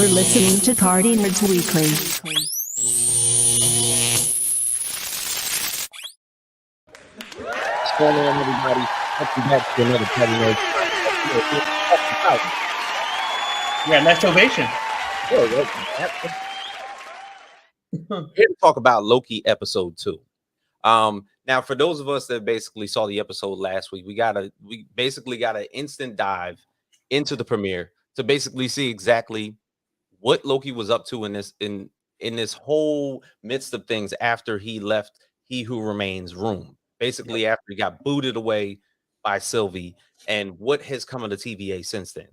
You're listening to Cardi Nerds Weekly. What's going on, everybody? Welcome back to another Cardi Nerds podcast. Yeah, next ovation. Here to talk about Loki episode 2. Now for those of us that basically saw the episode last week, we basically got an instant dive into the premiere to basically see exactly what Loki was up to in this whole midst of things after he left He Who Remains room. Basically, after he got booted away by Sylvie, and what has come of the TVA since then.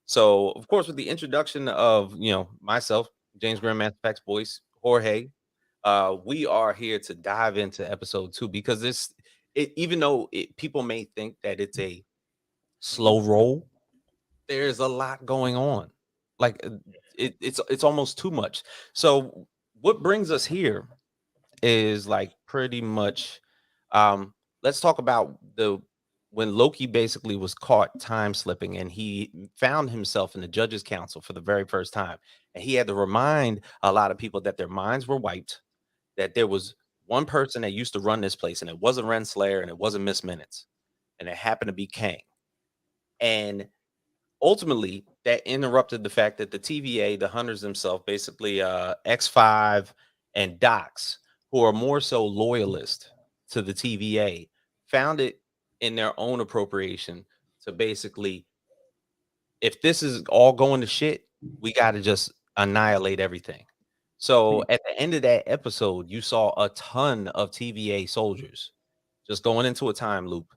So, of course, with the introduction of myself, James Grandmaster Facts voice, Jorge, we are here to dive into episode 2 because even though people may think that it's a slow roll, there's a lot going on. Like it's almost too much. So what brings us here is like pretty much let's talk about when Loki basically was caught time slipping and he found himself in the judges council for the very first time, and he had to remind a lot of people that their minds were wiped, that there was one person that used to run this place, and it wasn't Renslayer and it wasn't Miss Minutes, and it happened to be Kang. And ultimately that interrupted the fact that the TVA, the hunters themselves, basically X5 and Docs, who are more so loyalist to the TVA, found it in their own appropriation to basically, if this is all going to shit, we got to just annihilate everything. So at the end of that episode, you saw a ton of TVA soldiers just going into a time loop,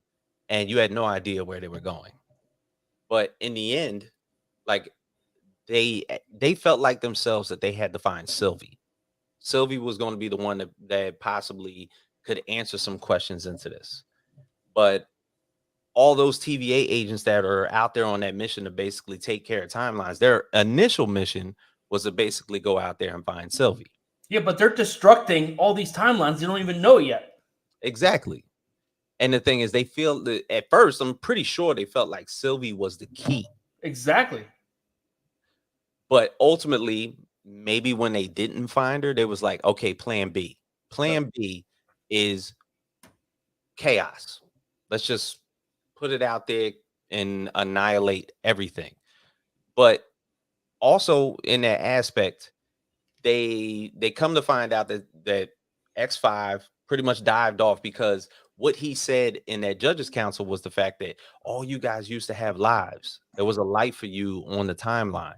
and you had no idea where they were going. But in the end, like they felt like themselves that they had to find Sylvie. Sylvie was going to be the one that possibly could answer some questions into this. But all those TVA agents that are out there on that mission to basically take care of timelines, their initial mission was to basically go out there and find Sylvie. Yeah, but they're destructing all these timelines. They don't even know yet. Exactly. And the thing is, they feel that at first, I'm pretty sure they felt like Sylvie was the key. Exactly. But ultimately, maybe when they didn't find her, they was like, okay, plan B. Plan B is chaos. Let's just put it out there and annihilate everything. But also in that aspect, they come to find out that X5 pretty much dived off because what he said in that judges council was the fact that all you guys used to have lives. There was a life for you on the timeline.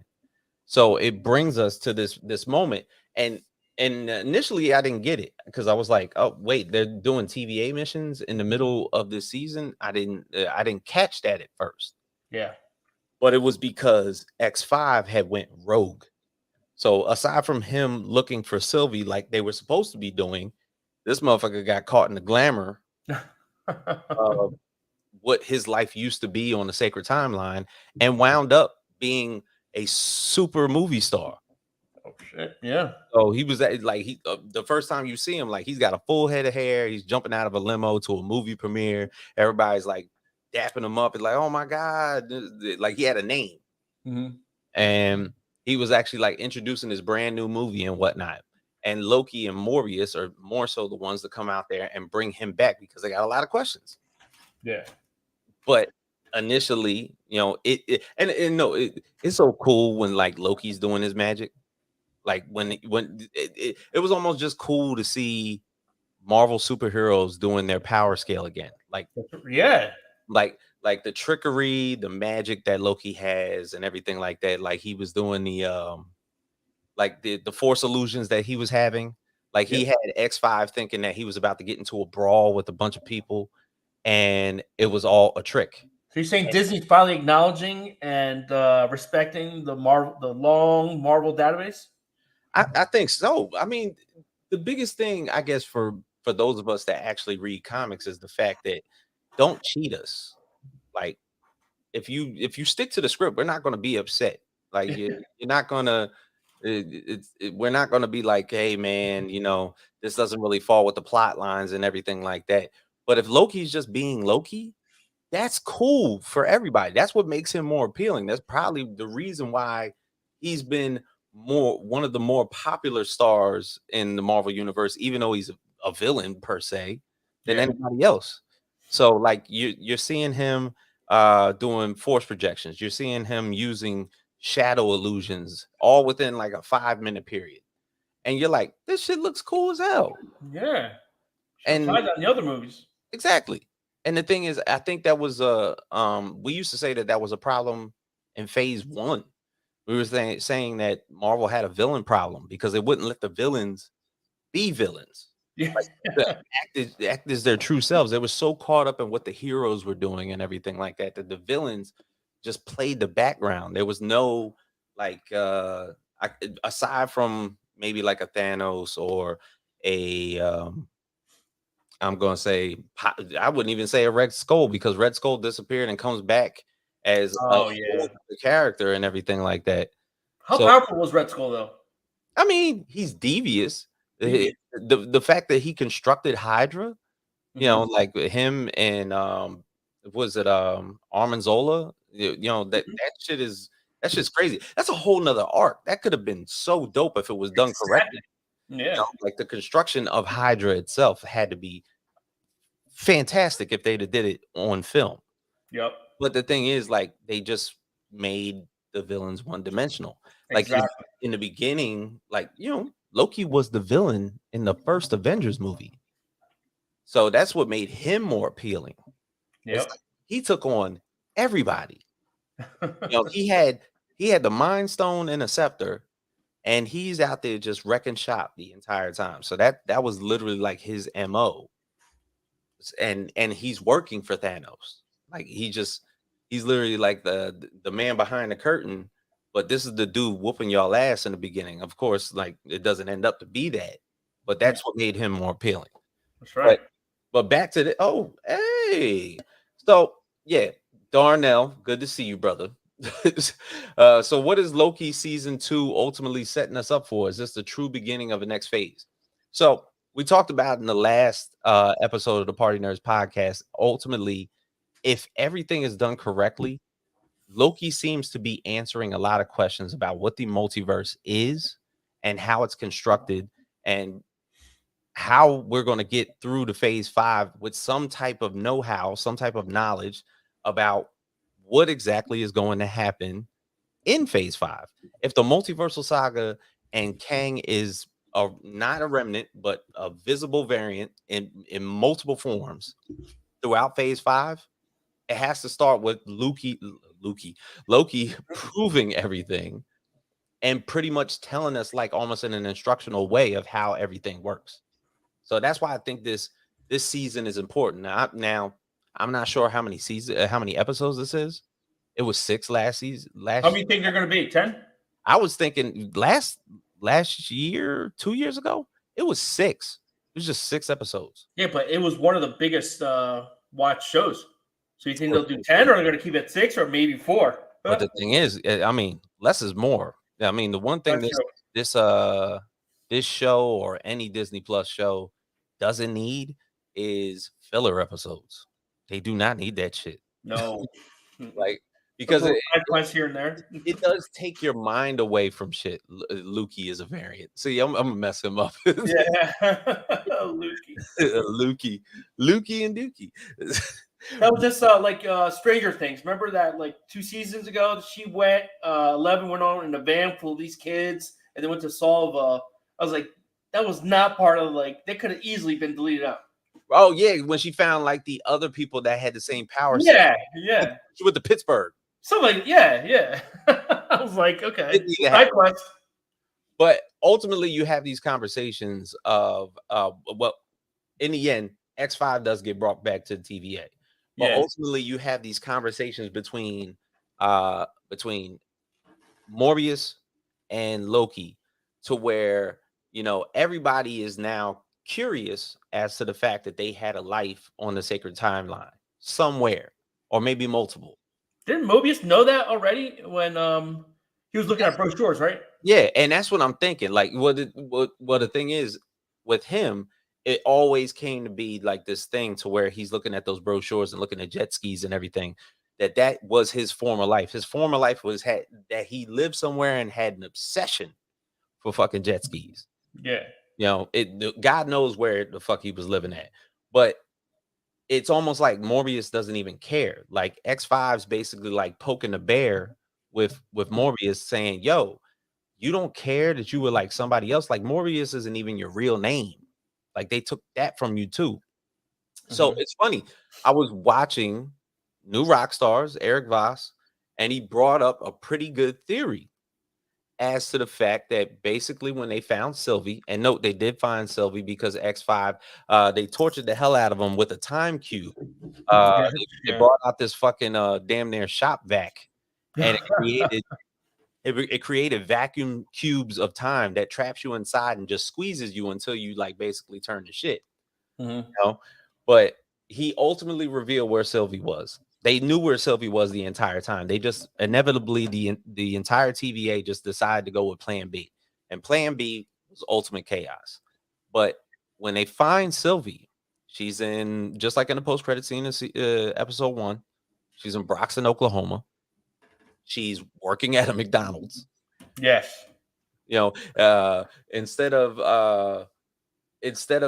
So it brings us to this moment, and initially I didn't get it because I was like, oh wait, they're doing TVA missions in the middle of this season. I didn't catch that at first. Yeah. But it was because X5 had went rogue. So aside from him looking for Sylvie like they were supposed to be doing, this motherfucker got caught in the glamour of what his life used to be on the sacred timeline and wound up being a super movie star. Oh shit! Yeah. So he was the first time you see him, like he's got a full head of hair. He's jumping out of a limo to a movie premiere. Everybody's like dapping him up. It's like, oh my god, like he had a name, and he was actually like introducing his brand new movie and whatnot. And Loki and Morbius are more so the ones that come out there and bring him back because they got a lot of questions. Yeah. But initially, it's so cool when like Loki's doing his magic. Like when it was almost just cool to see Marvel superheroes doing their power scale again. Like yeah, like the trickery, the magic that Loki has, and everything like that. Like he was doing the force illusions that he was having. Like he had X5 thinking that he was about to get into a brawl with a bunch of people, and it was all a trick. So you're saying Disney's finally acknowledging and respecting the long Marvel database? I think so. I mean, the biggest thing, I guess, for those of us that actually read comics is the fact that don't cheat us. Like, if you stick to the script, we're not going to be upset. Like, you're not going to. We're not going to be like, hey, man, this doesn't really fall with the plot lines and everything like that. But if Loki's just being Loki, that's cool for everybody. That's what makes him more appealing. That's probably the reason why he's been one of the more popular stars in the Marvel universe, even though he's a villain per se, than Yeah. anybody else. So like you're seeing him doing force projections. You're seeing him using shadow illusions all within like a 5-minute period. And you're like, this shit looks cool as hell. Yeah. Should And apply that in the other movies. exactly. And the thing is, I think that was we used to say that was a problem in phase 1. We were saying that Marvel had a villain problem because they wouldn't let the villains be villains. Yeah. Like act as their true selves. They were so caught up in what the heroes were doing and everything like that that the villains just played the background. There was no like aside from maybe like a Thanos or a I'm gonna say I wouldn't even say a Red Skull because Red Skull disappeared and comes back as a Oh whole yeah. other character and everything like that. How So powerful was Red Skull though? I mean, he's devious. Devious. The fact that he constructed Hydra, you know, Mhm. like him and was it Armanzola? You know, Mhm. that's just crazy. That's a whole nother arc. That could have been so dope if it was done correctly. Exactly. You Yeah. know, like the construction of Hydra itself had to be fantastic if they'd have did it on film. Yep. But the thing is, like, they just made the villains one-dimensional. Like, Exactly. in the beginning, like, you know, Loki was the villain in the first Avengers movie. So that's what made him more appealing. It's Yep. like he took on everybody. You know, he had the Mind Stone and a scepter, and he's out there just wrecking shop the entire time. So that was literally like his MO. And he's working for Thanos. Like he's literally like the man behind the curtain, but this is the dude whooping y'all ass in the beginning. Of course, like it doesn't end up to be that, but Yeah, that's what made him more appealing. that's But right. but back to the hey. So yeah, Darnell, good to see you, brother. So what is Loki season 2 ultimately setting us up for? Is this the true beginning of the next phase? So we talked about in the last episode of the Party Nerds podcast. Ultimately, if everything is done correctly, Loki seems to be answering a lot of questions about what the multiverse is and how it's constructed and how we're going to get through to phase 5 with some type of know-how, some type of knowledge about what exactly is going to happen in phase 5. If the multiversal saga and Kang is not a remnant, but a visible variant in multiple forms throughout phase 5, it has to start with Loki proving everything and pretty much telling us like almost in an instructional way of how everything works. So that's why I think this season is important. Now I'm not sure how many episodes this is. It was 6 last season. How many think they're going to be? 10? I was thinking last year, 2 years ago, it was 6. It was just 6 episodes. Yeah, but it was one of the biggest watch shows. So you think True, they'll do true, 10 true. or they're going to keep it at 6 or maybe 4? But the thing is, I mean, less is more. I mean, the one thing That's true. this this show or any Disney Plus show doesn't need is filler episodes. They do not need that shit. No. Mm-mm. Like Those because little side quests here and there. it does take your mind away from shit. Loki is a variant. See, I'm gonna mess him up. Yeah. Lukey. Lukey and Dookie. That was just like Stranger Things. Remember that like 2 seasons ago? She went, 11 went on in a van full of these kids and they went to solve. I was like, that was not part of like, they could have easily been deleted out. Oh yeah, when she found like the other people that had the same power set. Yeah, yeah. She went to Pittsburgh. Something like, yeah. I was like, okay. Didn't need to Side happen. quest. But ultimately, you have these conversations of well, in the end, X5 does get brought back to the TVA. But Yeah. ultimately, you have these conversations between Morbius and Loki, to where you know everybody is now curious as to the fact that they had a life on the sacred timeline somewhere, or maybe multiple. Didn't Mobius know that already when he was looking at brochures, right? Yeah, and that's what I'm thinking. Like, what the thing is with him, it always came to be like this thing to where he's looking at those brochures and looking at jet skis and everything. That was his former life. His former life was that he lived somewhere and had an obsession for fucking jet skis. Yeah. You know, God knows where the fuck he was living at. But it's almost like Morbius doesn't even care. Like X5's basically like poking the bear with Morbius saying, yo, you don't care that you were like somebody else. Like Morbius isn't even your real name. Like they took that from you too. So it's funny. I was watching New Rockstars, Eric Voss, and he brought up a pretty good theory as to the fact that basically when they found Sylvie, and note they did find Sylvie because X5, they tortured the hell out of him with a time cube. They brought out this fucking damn near shop vac, and it created vacuum cubes of time that traps you inside and just squeezes you until you like basically turn to shit. You know? But he ultimately revealed where Sylvie was. They knew where Sylvie was the entire time. They just inevitably the entire TVA just decided to go with Plan B, and Plan B was ultimate chaos. But when they find Sylvie, she's in just like in the post credit scene in episode 1. She's in Broxton, Oklahoma. She's working at a McDonald's. Yes. You know, instead of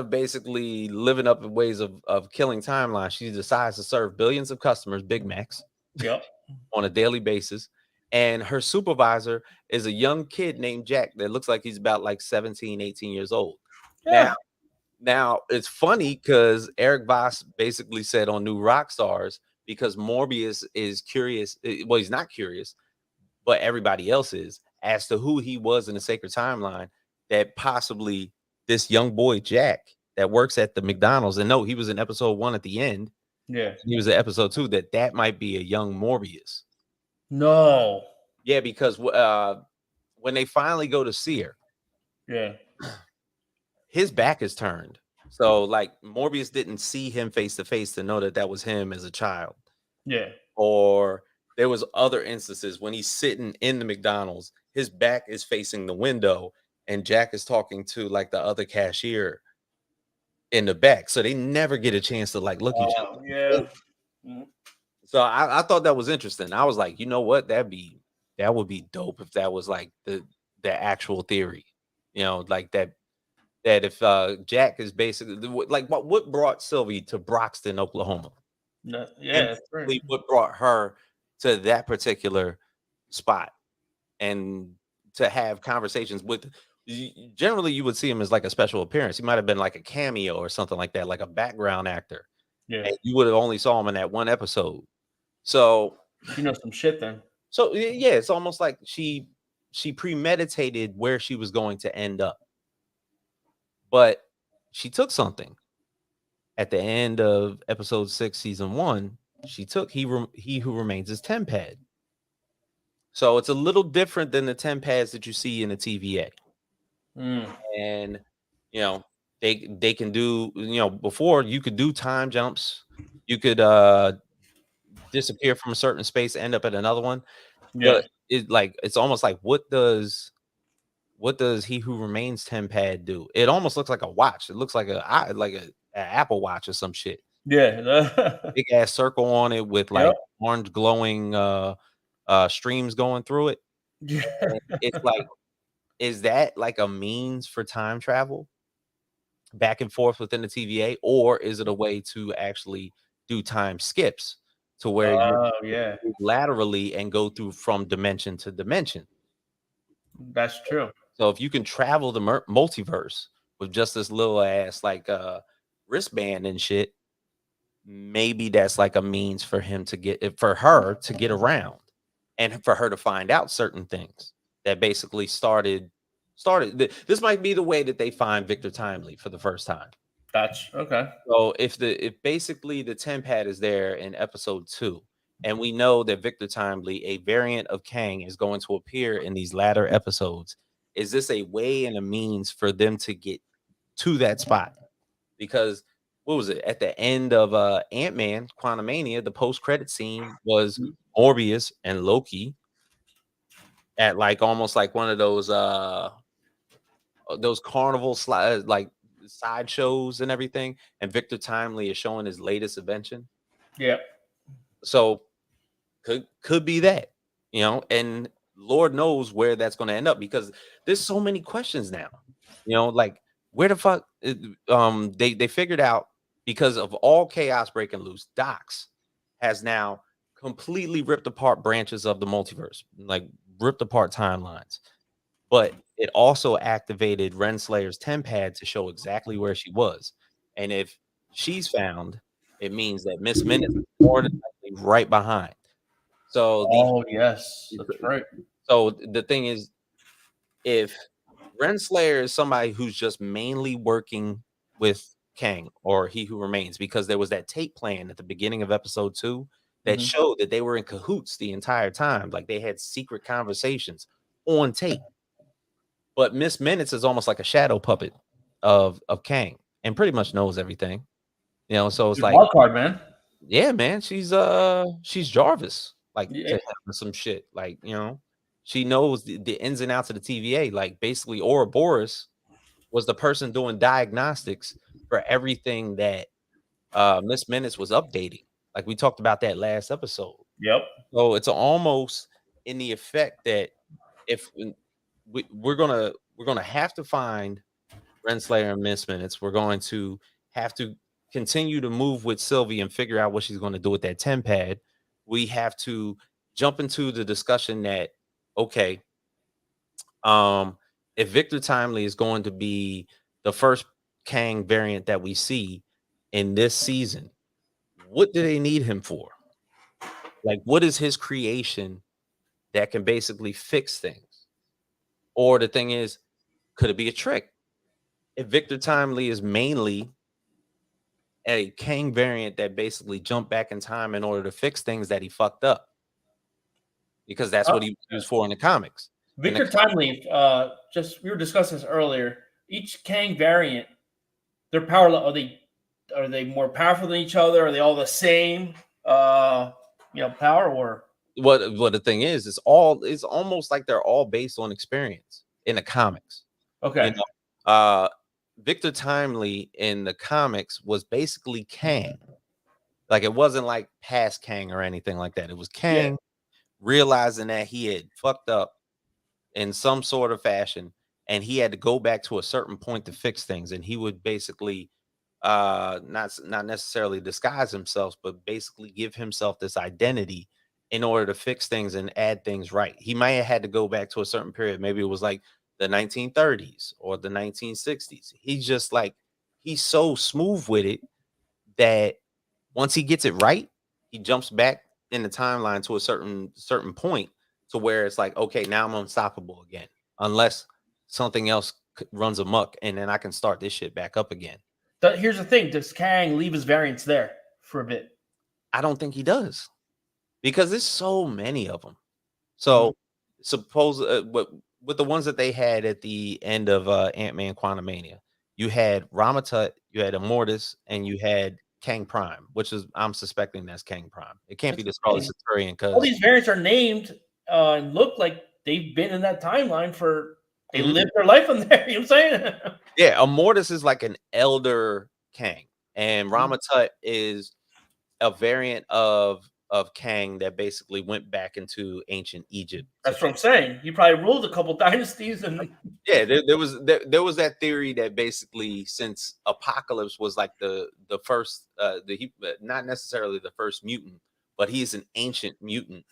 basically living up in ways of killing timelines, she decides to serve billions of customers Big Macs on a daily basis. And her supervisor is a young kid named Jack that looks like he's about like 17, 18 years old. Yeah. Now it's funny because Eric Voss basically said on New Rockstars, because Morbius is curious. Well, he's not curious, but everybody else is, as to who he was in the sacred timeline, that possibly this young boy Jack that works at the McDonald's, and no, he was in episode 1 at the end. Yeah. He was in episode 2, that might be a young Morbius. No. Yeah, because when they finally go to see her, Yeah. his back is turned. So like Morbius didn't see him face to face to know that was him as a child. Yeah. Or there was other instances when he's sitting in the McDonald's, his back is facing the window, and Jack is talking to like the other cashier in the back. So they never get a chance to like look each other. Yeah. So I thought that was interesting. I was like, you know what? That would be dope if that was like the actual theory. You know, like that if Jack is basically like what brought Sylvie to Broxton, Oklahoma. No, And yeah, basically what brought her to that particular spot, and to have conversations with, generally you would see him as like a special appearance. He might have been like a cameo or something like that, like a background actor. Yeah. And you would have only saw him in that one episode. So you know some shit then. So yeah, it's almost like she premeditated where she was going to end up. But she took something. At the end of episode 6, season 1, she took He Who Remains His Tempad. So it's a little different than the Tempads that you see in the TVA. And you know, they can do, you know, before you could do time jumps, you could disappear from a certain space, end up at another one. Yeah. But it's almost like what does He Who Remains Tempad do? It almost looks like a watch. It looks like an Apple Watch or some shit. Yeah. Big ass circle on it with like orange glowing streams going through it. Yeah. And it's like, is that like a means for time travel back and forth within the TVA, or is it a way to actually do time skips to where you move laterally and go through from dimension to dimension? That's true. So if you can travel the multiverse with just this little ass like wristband and shit, maybe that's like a means for her to get around, and for her to find out certain things that basically started. This might be the way that they find Victor Timely for the first time. That's okay. So if basically the Tempad is there in episode 2, and we know that Victor Timely, a variant of Kang, is going to appear in these latter episodes, is this a way and a means for them to get to that spot? Because what was it at the end of Ant-Man Quantumania? The post-credit scene was Morbius and Loki at like almost like one of those carnival like sideshows and everything, and Victor Timely is showing his latest invention. Yeah. So could be that, you know, and Lord knows where that's going to end up, because there's so many questions now. Like, where the fuck they figured out, because of all chaos breaking loose, Docs has now completely ripped apart branches of the multiverse, like ripped apart timelines. But it also activated Renslayer's tempad to show exactly where she was. And if she's found, it means that Miss Minutes is more than likely right behind. So Oh yes, that's right. so the thing is, if Renslayer is somebody who's just mainly working with Kang, or He Who Remains, because there was that tape playing at the beginning of episode 2 that showed that they were in cahoots the entire time, like they had secret conversations on tape. But Miss Minutes is almost like a shadow puppet of Kang, and pretty much knows everything. So it's Good like, wild card, man. yeah, man, she's Jarvis, like, to Yeah. him or some shit. Like, she knows the ins and outs of the TVA. Like, basically, Ouroboros was the person doing diagnostics for everything that Miss Minutes was updating. Like, we talked about that last episode. Yep. So it's almost in the effect that if we're gonna have to find Renslayer and Miss Minutes, we're going to have to continue to move with Sylvie and figure out what she's going to do with that tempad. We have to jump into the discussion that, okay, if Victor Timely is going to be the first Kang variant that we see in this season, what do they need him for? Like, what is his creation that can basically fix things? Or the thing is, could it be a trick? If Victor Timely is mainly a Kang variant that basically jumped back in time in order to fix things that he fucked up, because that's what he was used for in the comics. Victor Timely, just we were discussing this earlier. Each Kang variant, their power are they more powerful than each other? Are they all the same? Power or What the thing is, it's almost like they're all based on experience in the comics. okay. Victor Timely in the comics was basically Kang. Like, it wasn't like past Kang or anything like that. It was Kang realizing that he had fucked up in some sort of fashion, and he had to go back to a certain point to fix things. And he would basically not necessarily disguise himself, but basically give himself this identity in order to fix things and add things right. He might have had to go back to a certain period. Maybe it was like the 1930s or the 1960s. He's so smooth with it that once he gets it right, he jumps back in the timeline to a certain point, to where it's like, okay, now I'm unstoppable again, unless something else runs amok, and then I can start this shit back up again. Here's the thing: does Kang leave his variants there for a bit? I don't think he does, because there's so many of them. So suppose with the ones that they had at the end of Ant-Man Quantumania, you had Ramatut, you had Immortus, and you had Kang Prime, which is, I'm suspecting that's Kang Prime. It can't be the Scarlet Centurion, All because these variants are named and look like they've been in that timeline for they lived their life in there. You know what I'm saying? yeah, Immortus is like an elder Kang, and Ramatut is a variant of Kang that basically went back into ancient Egypt. That's what I'm saying. He probably ruled a couple dynasties, and Yeah, there was that theory that basically, since Apocalypse was like the first not necessarily the first mutant, but he's an ancient mutant,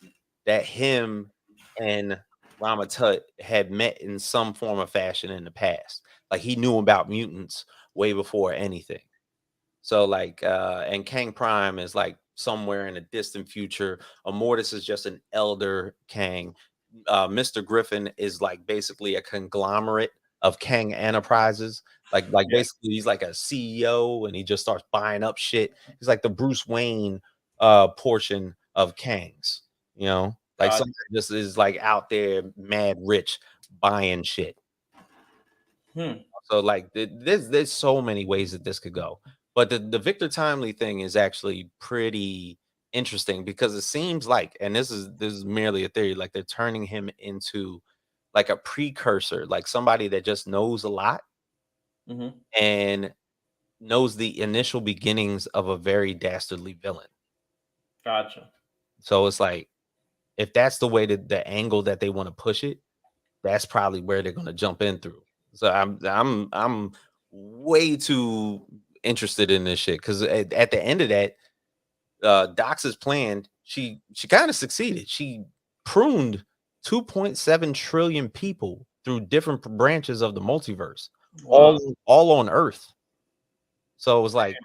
that him and Ramatut had met in some form of fashion in the past. Like, he knew about mutants way before anything. So, like, and Kang Prime is like somewhere in a distant future. Immortus is just an elder Kang. Mr. Griffin is like basically a conglomerate of Kang Enterprises. Like basically he's like a CEO, and he just starts buying up shit. He's like the Bruce Wayne portion of Kangs, like somebody just is like out there mad rich buying shit. So, like, there's so many ways that this could go. But the Victor Timely thing is actually pretty interesting, because it seems like, and this is merely a theory, like they're turning him into like a precursor, like somebody that just knows a lot and knows the initial beginnings of a very dastardly villain. gotcha. So it's like, if that's the way that the angle that they want to push it, that's probably where they're going to jump in through. So I'm way too interested in this shit because at the end of that, Dox's plan, she kind of succeeded. She pruned 2.7 trillion people through different branches of the multiverse, Wow. all on Earth. So it was like,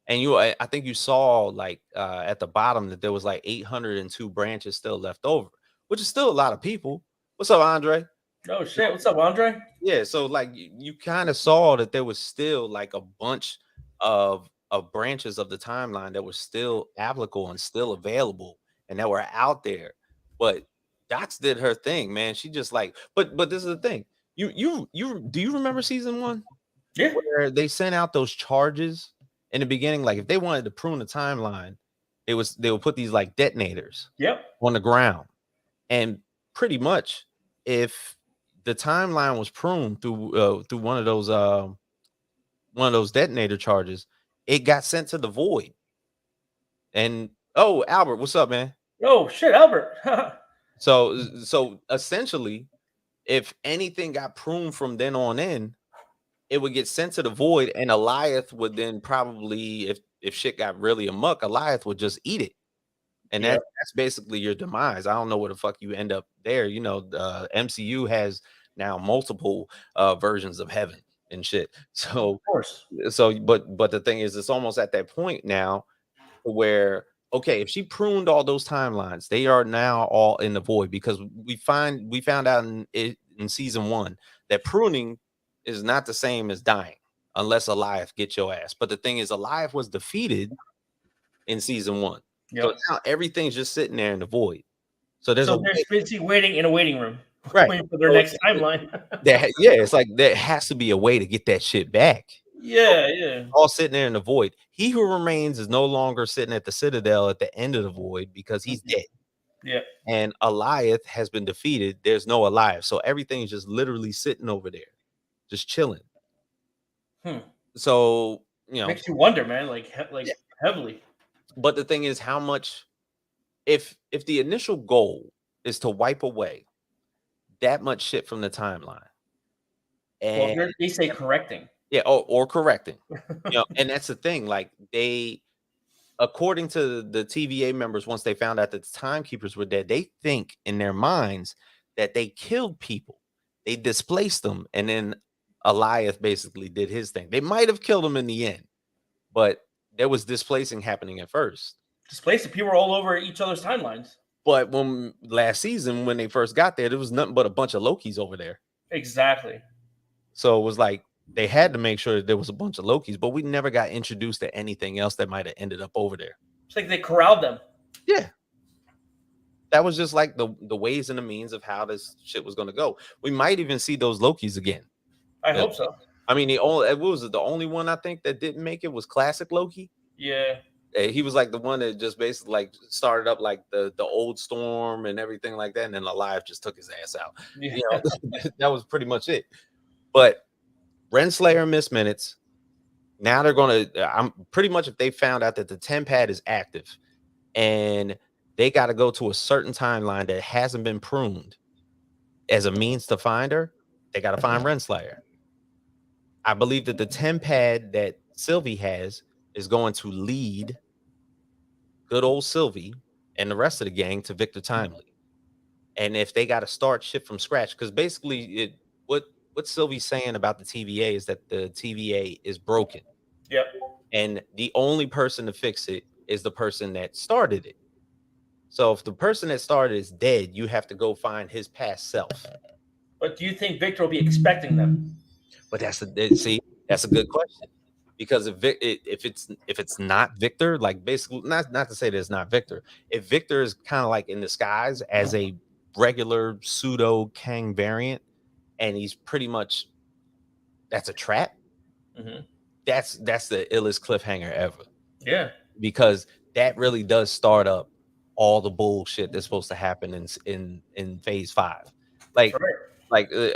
and I think you saw like at the bottom that there was like 802 branches still left over, which is still a lot of people. What's up, Andre? Oh shit! What's up, Andre? Yeah, so like you kind of saw that there was still like a bunch of branches of the timeline that were still applicable and still available and that were out there. But Dots did her thing, man. She just like, but this is the thing. You do you remember season 1 Yeah. where they sent out those charges in the beginning? Like if they wanted to prune the timeline, they would put these like detonators Yep. on the ground. And pretty much if the timeline was pruned through one of those detonator charges, it got sent to the void. And oh, Albert, what's up, man? Oh shit, Albert. So essentially, if anything got pruned from then on in, it would get sent to the void, and Eliath would then probably, if shit got really amok, Eliath would just eat it. And Yep. that's basically your demise. I don't know where the fuck you end up there. You know, the MCU has now multiple versions of heaven and shit. So Of course. but the thing is, it's almost at that point now where okay, if she pruned all those timelines, they are now all in the void because we found out in season 1 that pruning is not the same as dying unless Eliath gets your ass. But the thing is, Eliath was defeated in season 1. Yep. So now everything's just sitting there in the void. So there's So there's basically waiting in a waiting room, right waiting for their So next timeline. yeah, it's like there has to be a way to get that shit back. Yeah. All sitting there in the void. He who remains is no longer sitting at the Citadel at the end of the void because he's dead. Yeah. And Eliath has been defeated. There's no Eliath. So everything's just literally sitting over there, just chilling. So, you know, Makes you wonder, man, like Yeah. heavily. But the thing is, how much if the initial goal is to wipe away that much shit from the timeline, Well, and they say correcting. yeah, or correcting, you know, and that's the thing. Like they, according to the TVA members, once they found out that the timekeepers were dead, they think in their minds that they killed people, they displaced them, and then Eliath basically did his thing. They might have killed him in the end, but there was displacing happening at first. Displaced people were all over each other's timelines. But when last season, when they first got there was nothing but a bunch of Lokis over there. Exactly. So it was like they had to make sure that there was a bunch of Lokis, but we never got introduced to anything else that might have ended up over there. It's like they corralled them. Yeah. That was just like the ways and the means of how this shit was going to go. We might even see those Lokis again. I hope so. I mean, the only one I think that didn't make it was classic Loki. Yeah. He was like the one that just basically like started up like the old Storm and everything like that, and then Eliath just took his ass out. Yeah. You know, that was pretty much it. But Renslayer missed minutes. Now they're gonna. I'm pretty much if they found out that the 10 pad is active, and they got to go to a certain timeline that hasn't been pruned as a means to find her, they got to find Renslayer. I believe that the 10 pad that Sylvie has is going to lead good old Sylvie and the rest of the gang to Victor Timely. And if they got to start shit from scratch, because basically what Sylvie's saying about the TVA is that the TVA is broken. Yep. And the only person to fix it is the person that started it. So if the person that started is dead, you have to go find his past self. But do you think Victor will be expecting them? But that's a good question. Because if it's not Victor, like basically not to say that it's not Victor, if Victor is kind of like in disguise as a regular pseudo Kang variant, and he's pretty much that's a trap. Mm-hmm. That's the illest cliffhanger ever. Yeah, because that really does start up all the bullshit that's supposed to happen in phase 5, like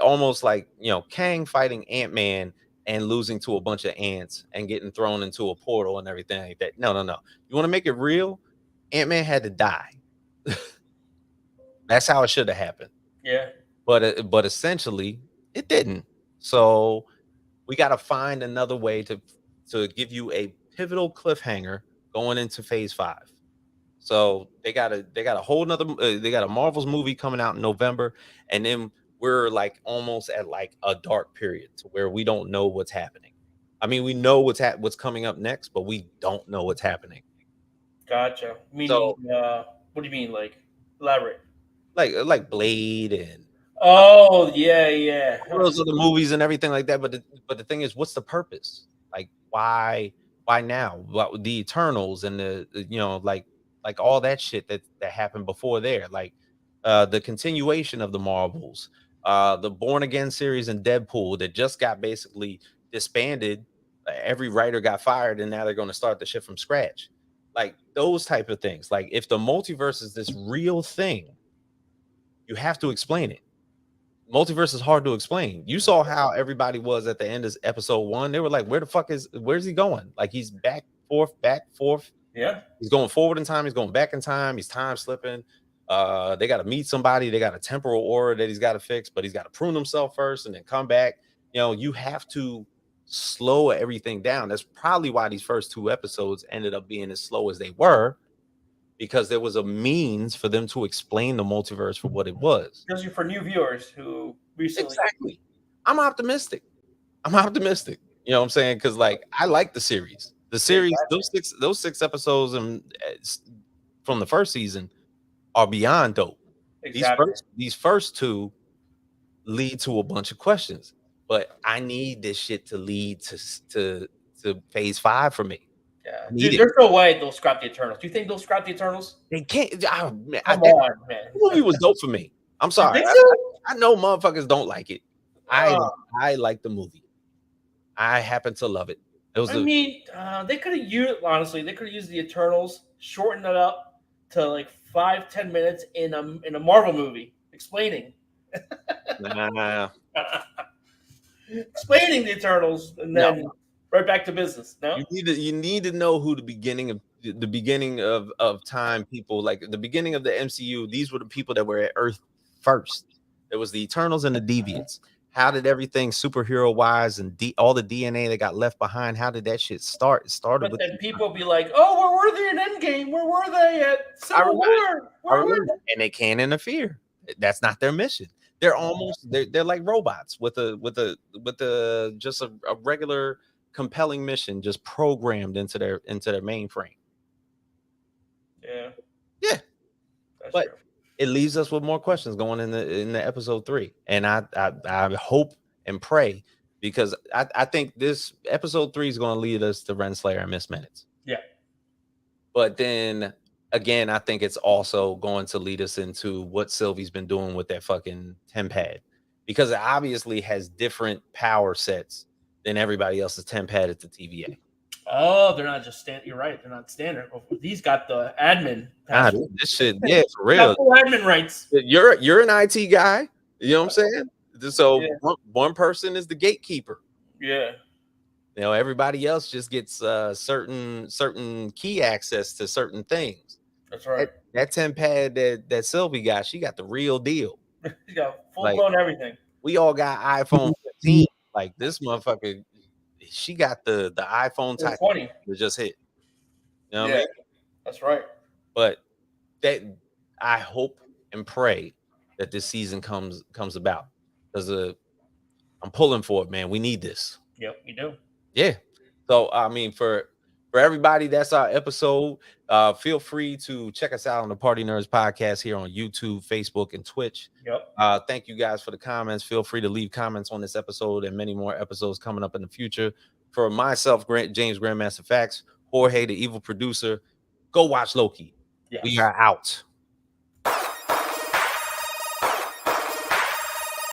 almost like, you know, Kang fighting Ant-Man and losing to a bunch of ants and getting thrown into a portal and everything like that. No. You want to make it real? Ant-Man had to die. That's how it should have happened. Yeah. But essentially, it didn't. So we got to find another way to give you a pivotal cliffhanger going into phase 5. So they got a whole nother they got a Marvel's movie coming out in November, and then we're like almost at like a dark period to where we don't know what's happening. I mean, we know what's coming up next, but we don't know what's happening. Gotcha. Meaning, So what do you mean? Like, elaborate. like Blade and Oh, yeah, yeah. all those other movies and everything like that. But the thing is, what's the purpose? Like, why now? What the Eternals and like all that shit that happened before there, like the continuation of the Marvels, the Born Again series and Deadpool that just got basically disbanded. Every writer got fired, and now they're going to start the shit from scratch. Like those type of things. Like if the multiverse is this real thing, you have to explain it. Multiverse is hard to explain. You saw how everybody was at the end of episode 1. They were like, where's he going? Like he's back, forth, back, forth. Yeah. He's going forward in time, he's going back in time, he's time slipping. They got to meet somebody, they got a temporal aura that he's got to fix, but he's got to prune himself first and then come back. You have to slow everything down. That's probably why these first 2 episodes ended up being as slow as they were, because there was a means for them to explain the multiverse for what it was. Especially for new viewers who recently. Exactly. I'm optimistic. You know what I'm saying? Because like I like the series. The series, those six episodes and from the first season are beyond dope. Exactly. These first 2 lead to a bunch of questions, but I need this shit to lead to phase 5 for me. Yeah, dude, there's no way they'll scrap the Eternals. Do you think they'll scrap the Eternals? They can't. Come on, man. The movie was dope for me. I'm sorry. You think so? I know motherfuckers don't like it. I like the movie. I happen to love it. They could have used, honestly, they could have used the Eternals, shortened it up to like 5-10 minutes in a Marvel movie explaining. Nah. Explaining the Eternals and then right back to business. No, you need to know who the beginning of time people, like the beginning of the MCU. These were the people that were at Earth first. There was the Eternals and the Deviants. How did everything superhero wise and all the DNA that got left behind? How did that shit start? It started but with then people be like, "Oh, where were they in Endgame? Where were they at Civil War? Where were they?" And they can't interfere. That's not their mission. They're like robots with just a regular compelling mission just programmed into their mainframe. Yeah. But true. It leaves us with more questions going in the episode 3, and I hope and pray, because I think this episode 3 is going to lead us to Renslayer and Miss Minutes. Yeah. But then again, I think it's also going to lead us into what Sylvie's been doing with that fucking TemPad, because it obviously has different power sets than everybody else's TemPad at the TVA. Oh, they're not just standard. You're right. They're not standard. These got the admin. This shit, yeah, for real. Full admin rights. You're an IT guy. You know what I'm saying? So one person is the gatekeeper. Yeah. Everybody else just gets certain key access to certain things. That's right. That TemPad that Sylvie got, she got the real deal. She got full blown everything. We all got iPhone 15. Like this motherfucker, she got the iPhone type 20 that just hit. You know what I mean? That's right. But that I hope and pray that this season comes about, because I'm pulling for it, man. We need this. Yep, we do. Yeah. So I mean, for everybody, that's our episode. Feel free to check us out on the Party Nerds podcast here on YouTube, Facebook, and Twitch. Yep. Thank you guys for the comments. Feel free to leave comments on this episode and many more episodes coming up in the future. For myself, James Grandmaster Facts, Jorge, the evil producer, go watch Loki. Yes. We are out.